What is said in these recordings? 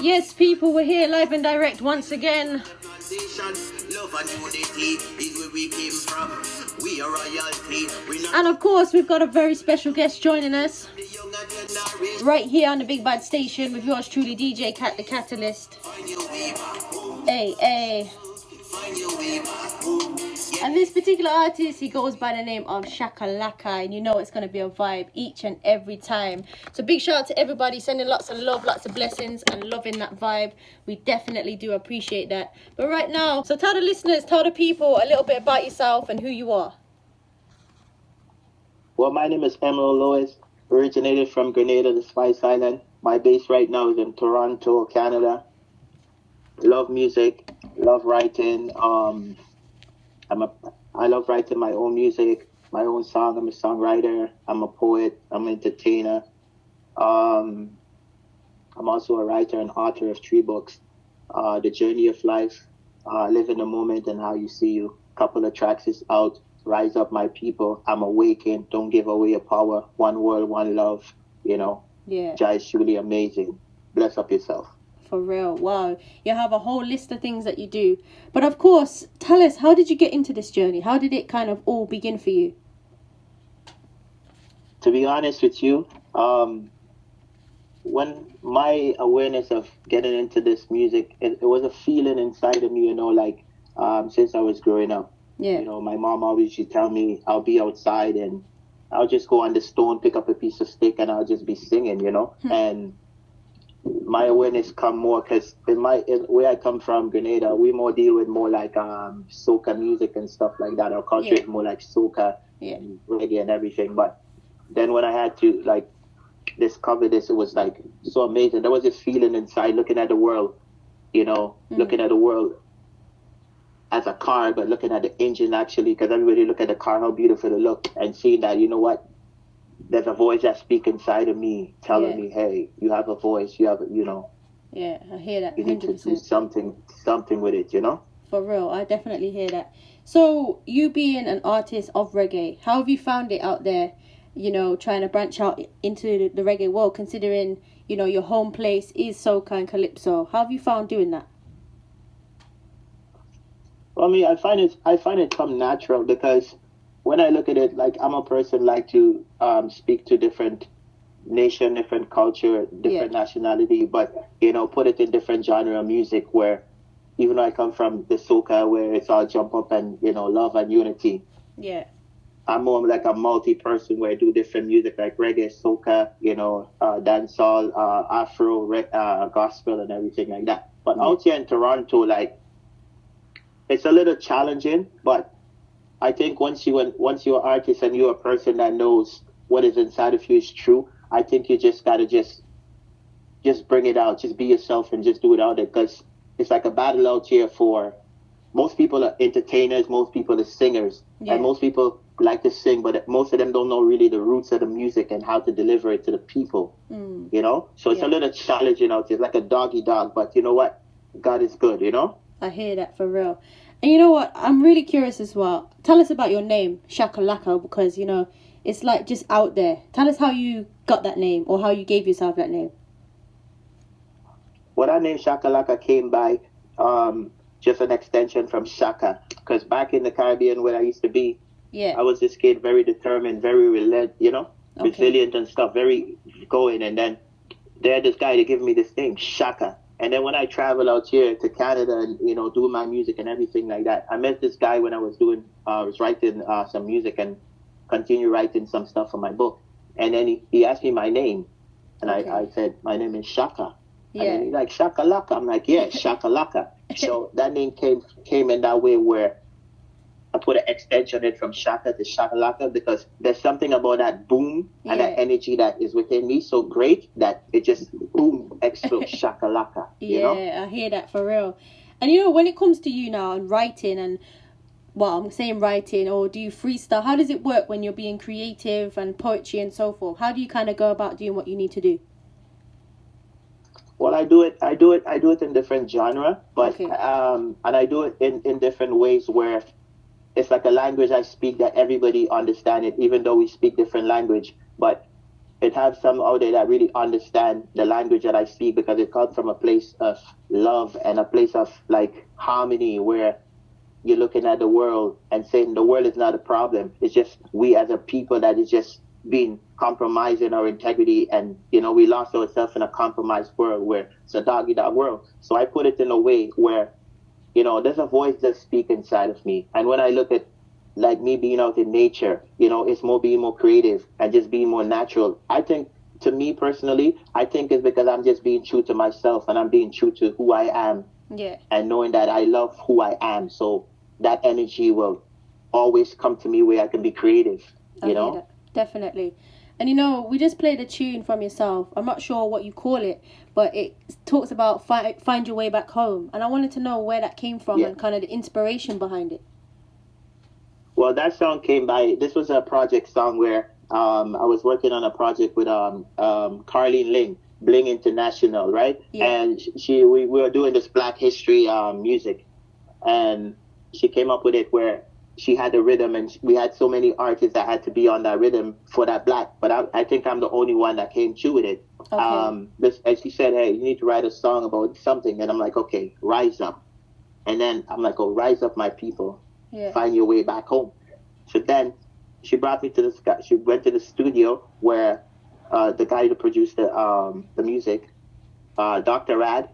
Yes, people, we're here live and direct once again. And of course, we've got a very special guest joining us right here on the Big Bad Station with yours truly, DJ Kat the Katalyst. Hey, hey. And this particular artist, he goes by the name of Shakalaka, and you know it's going to be a vibe each and every time. So big shout out to everybody sending lots of love, lots of blessings, and loving that vibe. We definitely do appreciate that. But right now, so tell the listeners, tell the people a little bit about yourself and who you are. Well, my name is Emerald Lewis, originated from Grenada, the Spice Island. My base right now is in Toronto, Canada. Love music, love writing. I love writing my own music, my own song. I'm a songwriter. I'm a poet. I'm an entertainer. I'm also a writer and author of 3 books. The Journey of Life, Live in the Moment and How You See You. A couple of tracks is out. Rise Up My People, I'm Awakened, Don't Give Away Your Power, One World, One Love, you know. Yeah. Jai is truly amazing. Bless up yourself. For real, wow. You have a whole list of things that you do. But of course, tell us, how did you get into this journey? How did it kind of all begin for you? To be honest with you, when my awareness of getting into this music, it was a feeling inside of me, you know, like since I was growing up. Yeah. You know, my mom always used to tell me I'll be outside and I'll just go on the stone, pick up a piece of stick, and I'll just be singing, you know. And my awareness come more because in where I come from, Grenada, we more deal with more like soca music and stuff like that. Our culture is more like soca, and reggae and everything. But then when I had to like discover this, it was like so amazing. There was this feeling inside, looking at the world, you know, looking at the world as a car, but looking at the engine actually, because everybody look at the car, how beautiful it look, and seeing that, you know what, there's a voice that speaks inside of me telling me, hey, you have a voice, you have, you know. Yeah, I hear that. 100%. You need to do something with it, you know? For real, I definitely hear that. So, you being an artist of reggae, how have you found it out there, you know, trying to branch out into the reggae world, considering, you know, your home place is soca and calypso? How have you found doing that? Well, I mean, I find it come natural because when I look at it, like I'm a person like to speak to different nation, different culture, different nationality, but you know, put it in different genre of music. Where even though I come from the soca, where it's all jump up and you know love and unity. Yeah. I'm more like a multi-person where I do different music like reggae, soca, you know, dancehall, Afro, gospel, and everything like that. But out here in Toronto, like it's a little challenging, but I think once you're an artist and you're a person that knows what is inside of you is true, I think you just gotta just bring it out, just be yourself and just do it out there, because it's like a battle out here for most people are entertainers, most people are singers, and most people like to sing, but most of them don't know really the roots of the music and how to deliver it to the people, you know? So it's a little challenging out here. It's like a doggy dog, but you know what? God is good, you know? I hear that for real. And you know what? I'm really curious as well. Tell us about your name, Shakalaka, because, you know, it's like just out there. Tell us how you got that name or how you gave yourself that name. Well, that name Shakalaka came by just an extension from Shaka. Because back in the Caribbean where I used to be, I was this kid, very determined, very resilient and stuff, very going. And then they had this guy to give me this name, Shaka. And then when I travel out here to Canada and, you know, do my music and everything like that, I met this guy when I was writing some music and continue writing some stuff for my book. And then he asked me my name. And I said, my name is Shaka. And then he's like, Shakalaka. I'm like, yeah, Shakalaka. So that name came in that way where I put an extension on it from Shaka to Shakalaka, because there's something about that boom and that energy that is within me so great that it just boom, explodes Shakalaka. You know? I hear that for real. And you know, when it comes to you now and writing and, well, I'm saying writing, or do you freestyle? How does it work when you're being creative and poetry and so forth? How do you kind of go about doing what you need to do? Well, I do it in different genre, but and I do it in different ways where it's like a language I speak that everybody understands it, even though we speak different language. But it has some out there that really understand the language that I speak, because it comes from a place of love and a place of like harmony, where you're looking at the world and saying the world is not a problem. It's just we as a people that is just been compromising our integrity, and we lost ourselves in a compromised world where it's a dog eat dog world. So I put it in a way where there's a voice that speaks inside of me, and when I look at like me being out in nature, it's being more creative and just being more natural. I think, to me personally, I think it's because I'm just being true to myself, and I'm being true to who I am. Yeah. And knowing that I love who I am, so that energy will always come to me where I can be creative. You know? That. Definitely. And we just played a tune from yourself. I'm not sure what you call it, but it talks about find your way back home. And I wanted to know where that came from and kind of the inspiration behind it. Well, that song came by, this was a project song where I was working on a project with Carlene Ling, Bling International, right? Yeah. And we were doing this Black History music, and she came up with it where she had the rhythm, and we had so many artists that had to be on that rhythm for that black. But I think I'm the only one that came through with it. Okay. And she said, hey, you need to write a song about something. And I'm like, okay, rise up. And then I'm like, oh, rise up, my people. Yeah. Find your way back home. So then she brought me to she went to the studio where the guy who produced the music, Dr. Rad,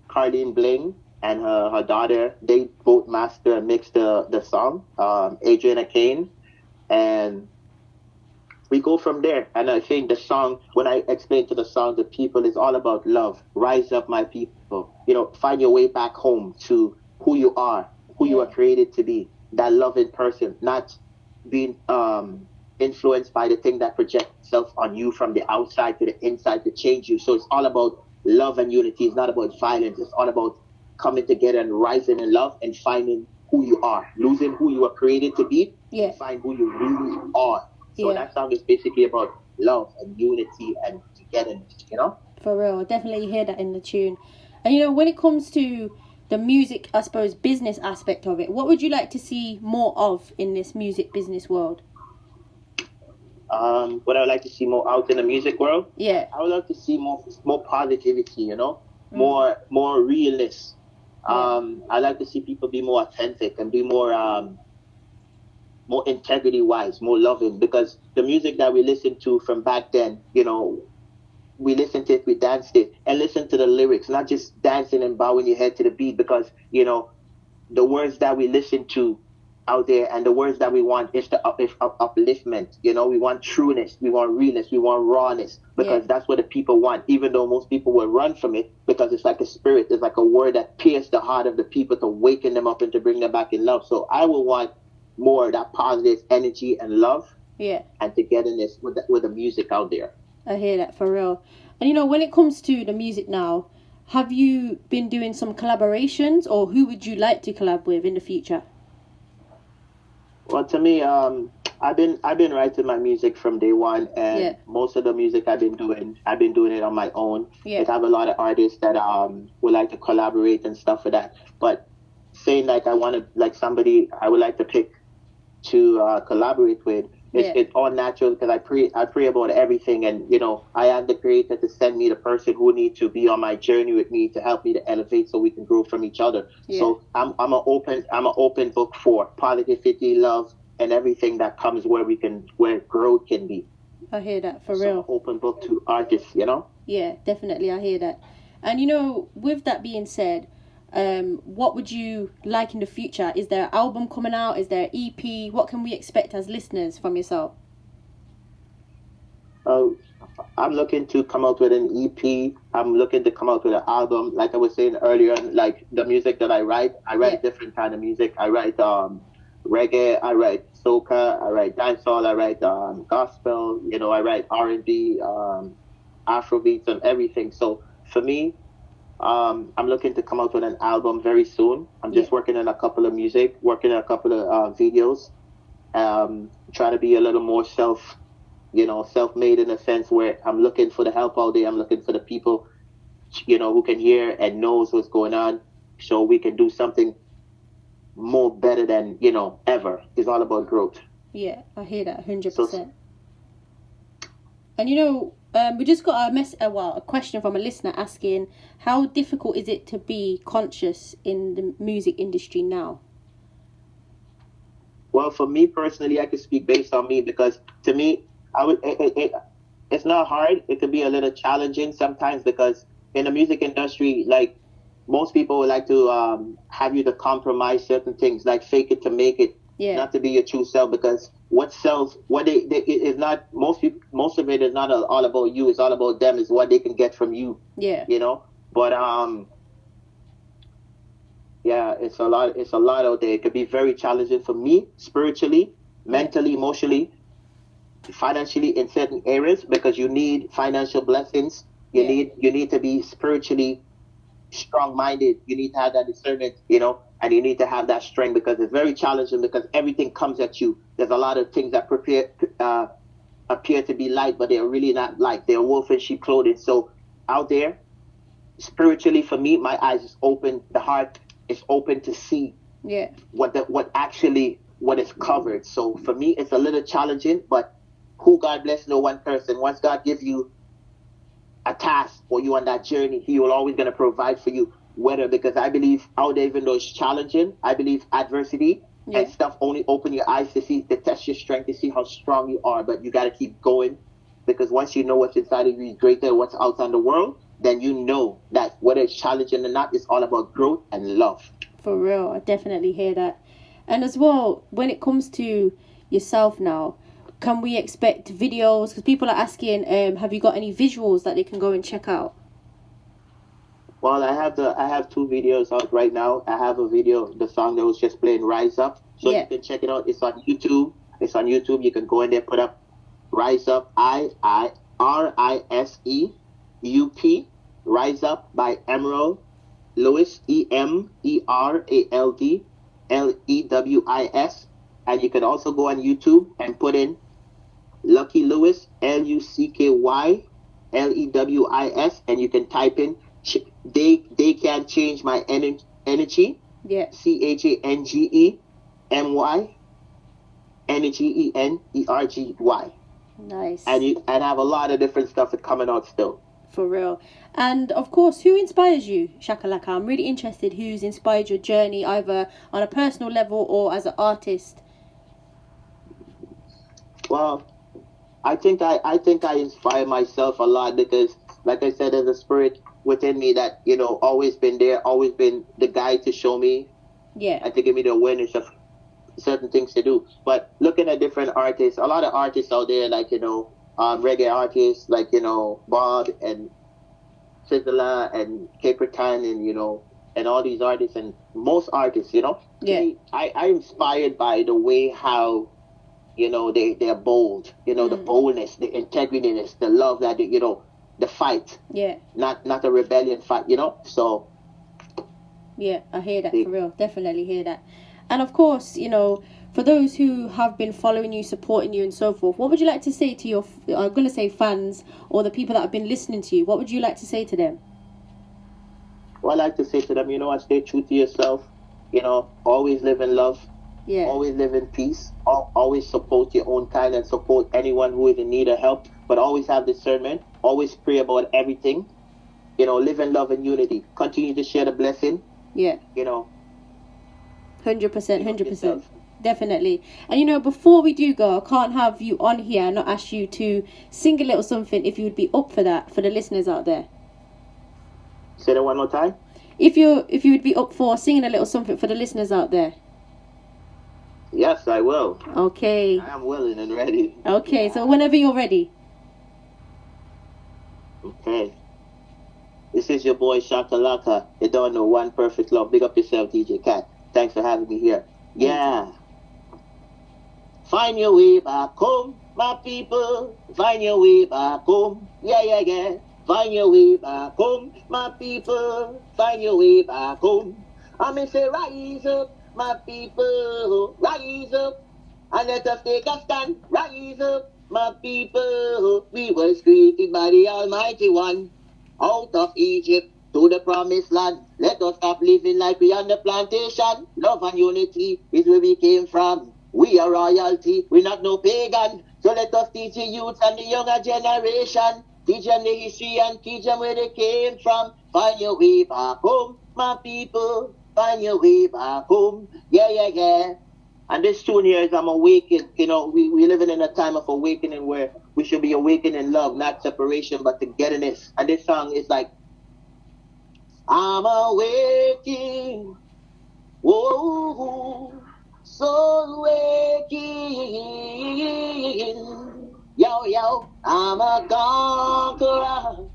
Carlene Bling, and her daughter, they both master and mix the song, Adriana Kane. And we go from there. And I think the song, when I explain to the song, the people, is all about love. Rise up, my people. Find your way back home to who you are, who you are created to be. That loving person, not being influenced by the thing that projects itself on you from the outside to the inside to change you. So it's all about love and unity. It's not about violence. It's all about coming together and rising in love and finding who you are, losing who you are created to be, and find who you really are. So that song is basically about love and unity and togetherness, For real, definitely hear that in the tune. And when it comes to the music, I suppose, business aspect of it, what would you like to see more of in this music business world? What I would like to see more out in the music world? Yeah. I would like to see more positivity, more realness. I like to see people be more authentic and be more integrity wise, more loving, because the music that we listened to from back then, we listened to it, we danced it, and listen to the lyrics, not just dancing and bowing your head to the beat, because the words that we listen to out there and the words that we want is the upliftment. We want trueness, we want realness, we want rawness, because that's what the people want, even though most people will run from it, because it's like a spirit, it's like a word that pierces the heart of the people to waken them up and to bring them back in love. So I will want more of that positive energy and love and togetherness with the music out there. I hear that, for real. And when it comes to the music now, have you been doing some collaborations, or who would you like to collab with in the future? Well, to me, I've been writing my music from day one, and most of the music I've been doing it on my own. I have a lot of artists that would like to collaborate and stuff with that. But saying like I want to, like, somebody I would like to pick to collaborate with, it's all natural, because I pray about everything, and I am the creator to send me the person who needs to be on my journey with me to help me to elevate, so we can grow from each other. So I'm an open book for positivity, love, and everything that comes where growth can be. I hear that, for real. I'm an open book to artists, Yeah, definitely, I hear that. And with that being said, what would you like in the future? Is there an album coming out? Is there an EP? What can we expect as listeners from yourself? I'm looking to come out with an EP. I'm looking to come out with an album. Like I was saying earlier, like the music that I write different kind of music. I write reggae, I write soca, I write dancehall, I write gospel, I write R&B, Afrobeats, and everything. So for me, I'm looking to come out with an album very soon. I'm just working on a couple of music, working on a couple of videos, trying to be a little more self-made, in a sense where I'm looking for the help out there. I'm looking for the people, who can hear and knows what's going on, so we can do something more better than, ever. It's all about growth. Yeah, I hear that 100%. And you know, we just got a question from a listener asking, how difficult is it to be conscious in the music industry now? Well, for me personally, I could speak based on me, because to me, it's not hard. It could be a little challenging sometimes, because in the music industry, like, most people would like to have you to compromise certain things, like fake it to make it, not to be your true self, because what sells, what they is not, most of it is not all about you. It's all about them. Is what they can get from you. Yeah. You know, but yeah, it's a lot out there. It could be very challenging for me, spiritually, mentally, emotionally, financially, in certain areas, because you need financial blessings. You need to be spiritually strong-minded. You need to have that discernment, you know, and you need to have that strength, because it's very challenging, because everything comes at you. There's a lot of things that appear to be light, but they're really not light. They're wolf in sheep clothing. So out there, spiritually, for me, my eyes is open. The heart is open to see what is covered. So for me, it's a little challenging, but who God bless no one person. Once God gives you a task or you on that journey, he will always going to provide for you. Whether, because I believe out there, even though it's challenging, I believe adversity and stuff only open your eyes to test your strength, to see how strong you are. But you got to keep going, because once you know what's inside of you is greater than what's outside the world, then you know that whether it's challenging or not, it's all about growth and love. For real, I definitely hear that. And as well, when it comes to yourself now, can we expect videos? Because people are asking, have you got any visuals that they can go and check out? Well, I have 2 videos out right now. I have a video, the song that was just playing, Rise Up. So you can check it out. It's on YouTube. You can go in there, put up Rise Up, RISEUP, Rise Up by Emerald Lewis, EMERALD LEWIS. And you can also go on YouTube and put in Lucky Lewis, LUCKY LEWIS, and you can type in they can change my energy. CHANGEMY ENERGY. Nice. And have a lot of different stuff coming out still. For real. And of course, who inspires you, Shakalaka? I'm really interested who's inspired your journey, either on a personal level or as an artist. Well, I think I inspire myself a lot, because, like I said, there's a spirit within me that, you know, always been there, always been the guy to show me and to give me the awareness of certain things to do. But looking at different artists, a lot of artists out there, like, you know, reggae artists, like, you know, Bob and Sizzla and Caperton, and, you know, and all these artists, and most artists, you know, I'm inspired by the way how, you know, they're bold, you know, the boldness, the integrity, the love that they, you know, the fight, not a rebellion fight, you know. So I hear that, for real, definitely hear that. And of course, you know, for those who have been following you, supporting you, and so forth, what would you like to say to your, I'm going to say fans, or the people that have been listening to you? What would you like to say to them? Well, I like to say to them, you know what, stay true to yourself, you know, always live in love, always live in peace, always support your own kind and support anyone who is in need of help, but always have discernment, always pray about everything, you know, live in love and unity, continue to share the blessing, you know. 100%. Definitely. And you know, before we do go, I can't have you on here and not ask you to sing a little something, if you would be up for that, for the listeners out there. Say that one more time. If you would be up for singing a little something for the listeners out there. Yes, I will. Okay. I am willing and ready. Okay, so whenever you're ready. Okay. This is your boy Shakalaka. You don't know, one perfect love. Big up yourself, DJ Kat. Thanks for having me here. Yeah. Find your way back home, my people. Find your way back home. Yeah. Find your way back home, my people. Find your way back home. I may say, rise up, my people. Rise up, and let us take a stand. Rise up, my people. We were created by the Almighty One. Out of Egypt to the promised land. Let us stop living like we on the plantation. Love and unity is where we came from. We are royalty, we're not no pagan. So let us teach the youth and the younger generation. Teach them the history and teach them where they came from. Find your way back home, my people. Find your way back home. Yeah, yeah, yeah. And this tune here is I'm awakened. You know, we living in a time of awakening where we should be awakened in love, not separation, but togetherness. And this song is like, I'm awaking. Whoa, so waking. Yo, yo, I'm a conqueror.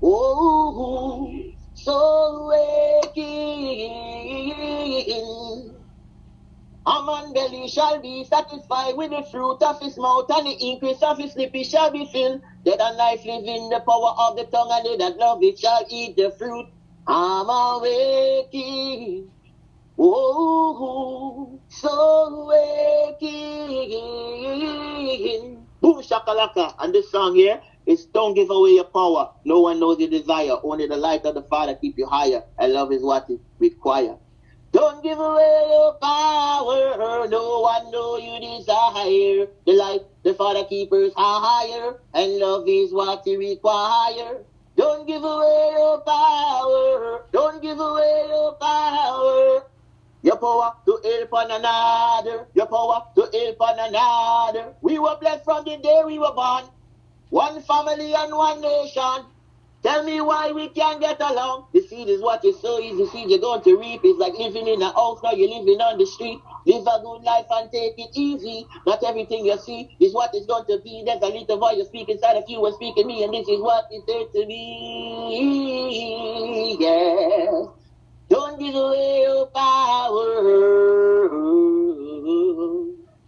Oh, so waking. A man belly shall be satisfied with the fruit of his mouth, and the increase of his lips shall be filled. Dead and life live in the power of the tongue, and they that love it shall eat the fruit. I'm awaking. Oh, so waking. Boom, shakalaka. And this song here is don't give away your power. No one knows your desire. Only the light of the Father keep you higher. And love is what it requires. Don't give away your power. No one know you desire. The light, the Father keepers higher. And love is what you require. Don't give away your power. Don't give away your power. Your power to help one another. Your power to help one another. We were blessed from the day we were born. One family and one nation. Tell me why we can't get along. The seed is what you sow, is the seed you're going to reap. It's like living in a house, now you're living on the street. Live a good life and take it easy. Not everything you see is what it's going to be. There's a little voice you speak inside of you and speaking me, and this is what it's there to be. Yeah. Don't give away your power.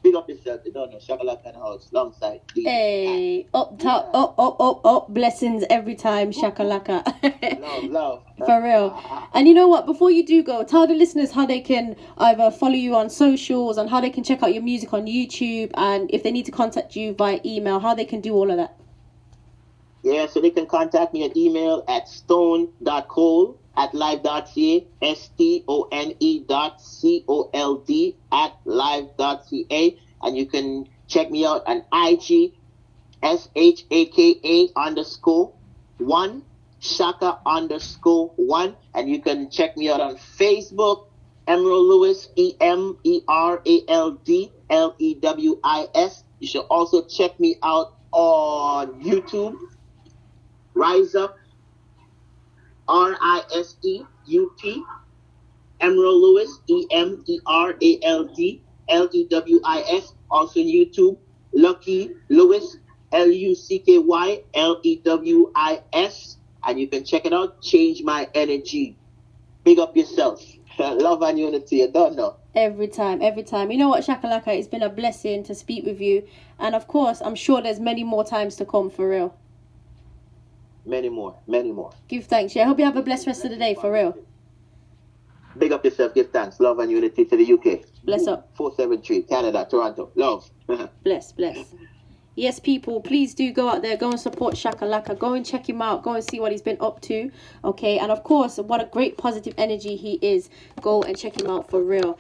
Big up yourself, you don't know. Shakalaka in the house, alongside. Hey, up top, up. Blessings every time, Shakalaka. Love. For real. And you know what? Before you do go, tell the listeners how they can either follow you on socials and how they can check out your music on YouTube, and if they need to contact you via email, how they can do all of that. Yeah, so they can contact me at email at stone.cold@live.ca, stone.cold@live.ca, and you can check me out on IG, SHAKA_1, Shaka_1, and you can check me out on Facebook, Emerald Lewis, EMERALD LEWIS. You should also check me out on YouTube, Rise Up, RISEUP, Emerald Lewis, EMERALD LEWIS. Also on YouTube, Lucky Lewis, LUCKY LEWIS. And you can check it out, Change My Energy. Big up yourself. Love and unity, you don't know. Every time. You know what, Shakalaka, it's been a blessing to speak with you. And of course, I'm sure there's many more times to come, for real. Many more. Give thanks. Yeah, I hope you have a blessed rest of the day, for real. Big up yourself. Give thanks. Love and unity to the UK. Bless up. 473, Canada, Toronto. Love. Bless. Yes, people, please do go out there. Go and support Shakalaka. Go and check him out. Go and see what he's been up to. Okay, and of course, what a great positive energy he is. Go and check him out, for real.